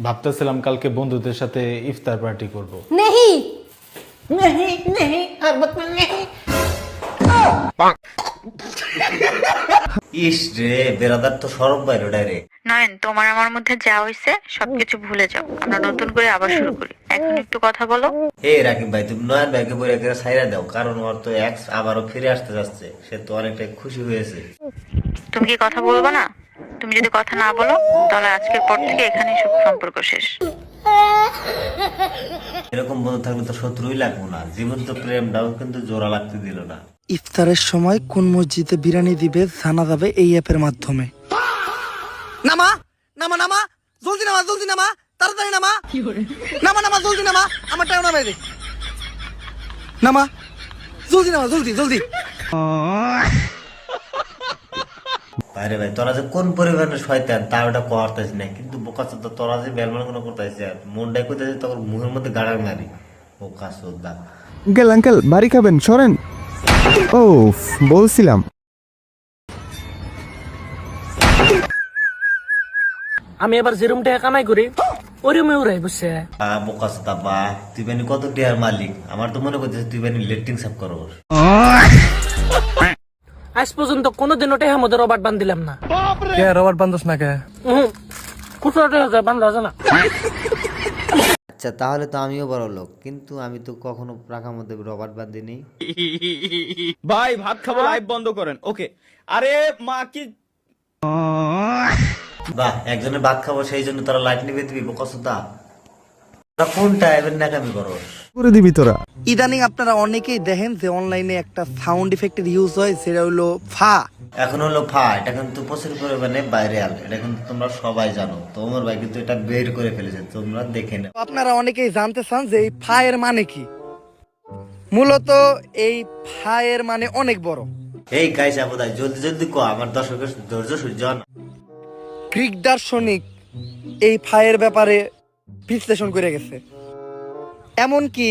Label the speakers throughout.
Speaker 1: ভাবতেছিলাম কালকে বন্ধুদের সাথে ইফতার পার্টি করব।
Speaker 2: नहीं
Speaker 3: नहीं नहीं हर वक्त में नहीं।
Speaker 4: ইস রে বেরাদার তো সরব বাইরে ডাইরেক্ট।
Speaker 5: নয়ন, তোমার আমার মধ্যে যা হয়েছে সবকিছু ভুলে যাও, আমরা নতুন করে আবার শুরু করি। এখন একটু কথা বলো।
Speaker 4: হে রাকিব ভাই, তুমি নয়ন ভাইকে বলে একেবারে ছাইরা দাও, কারণ ওর তো এক্স আবারও ফিরে আসতে যাচ্ছে, সে তো অনেকটাই খুশি হয়েছে।
Speaker 5: তুমি কি কথা বলবে না? তুমি যদি কথা না বলো তাহলে আজকের পর থেকে এখানেই সব সম্পর্ক শেষ।
Speaker 4: এরকম বন্ধু থাকলে তো শত্রুই লাগবো না, জীবন্ত প্রেমটাও কিন্তু জোড়া লাগতে দিল না।
Speaker 6: ইফতারের সময় কোন মসজিদে বিরিয়ানি দিবে জানা যাবে এই অ্যাপের মাধ্যমে। নামা নামা নামা, জলদি নামা, জলদি নামা, তাড়াতাড়ি নামা, নামা নামা, জলদি নামা, আমার টাকা নামাই দে, নামা, জলদি নামা, জলদি জলদি।
Speaker 4: আরে ভাই তোরা যে কোন পরিবারের শয়তান তা ওটা করতেছি না, কিন্তু বোকা চোদ্দা তোরা যে বেলমান কোনো করতেছি মনটাই করতেছি তখন মুখের মধ্যে গাড়ার মারি। বোকা চোদ্দা।
Speaker 7: আঙ্কেল আঙ্কেল বাড়ি খাবেন, সরেন। ও বলছিলাম।
Speaker 3: আমি এবার যে রুমটা কামাই করি ওই রুমে উড়াই বসে।
Speaker 4: বোকা চোদ্দা বা তুই বানি কত টিয়ার মালিক, আমার তো মনে করতেছে তুই বানি লেট্রিন সাফ করো।
Speaker 3: আজ পর্যন্ত কোনোদিনও টেহা মধ্যে রবার্ট বান্ধিলাম না।
Speaker 7: কে রবার বান্ধস না কে?
Speaker 3: খুচরা টেহা বান্ধা আছে না।
Speaker 8: আচ্ছা তাহলে তো আমিও বড় লোক, কিন্তু আমি তো কখনো রাখার মধ্যে রবার্ট বাঁধিনি।
Speaker 9: ভাই ভাত খাবো, লাইভ বন্ধ করেন। ওকে। আরে মা কি
Speaker 4: বাহ, একজনের ভাত খাবো সেই জন্য তোরা লাইট নিবে দিবি। বোকা চোদ্দা তোরা কোনটা এবার নাকামি করো
Speaker 7: করে দিবি তোরা।
Speaker 6: ইদানিং আপনারা অনেকেই দেখেন যে অনলাইনে একটা সাউন্ড ইফেক্টের ইউজ হয়, সেটা হলো ফা।
Speaker 4: এখন হলো ফা, এটা কিন্তু প্রচুর পরিমাণে ভাইরাল, এটা কিন্তু তোমরা সবাই জানো। তোমার ভাই কিন্তু এটা বের করে ফেলেছে, তোমরা দেখে নাও।
Speaker 6: আপনারা অনেকেই জানতে চান যে এই ফা এর মানে কি। মূলত এই ফা এর মানে অনেক বড়।
Speaker 4: এই গাইস আপদাই জলদি জলদি কো, আমার দর্শকের ধৈর্য সহ্য হয় না।
Speaker 6: গ্রিক দার্শনিক এই ফায়ের ব্যাপারে বিশ্লেষণ করে গেছে, এমনকি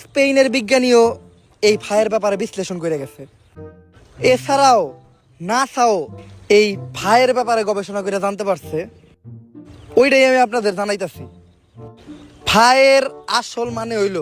Speaker 6: স্পেনের বিজ্ঞানীও এই ফায়ের ব্যাপারে বিশ্লেষণ করে গেছে। এছাড়াও নাসাও এই ফায়ের ব্যাপারে গবেষণা করে জানতে পারছে। ওইটাই আমি আপনাদের জানাইতেছি। ফায়ের আসল মানে হইল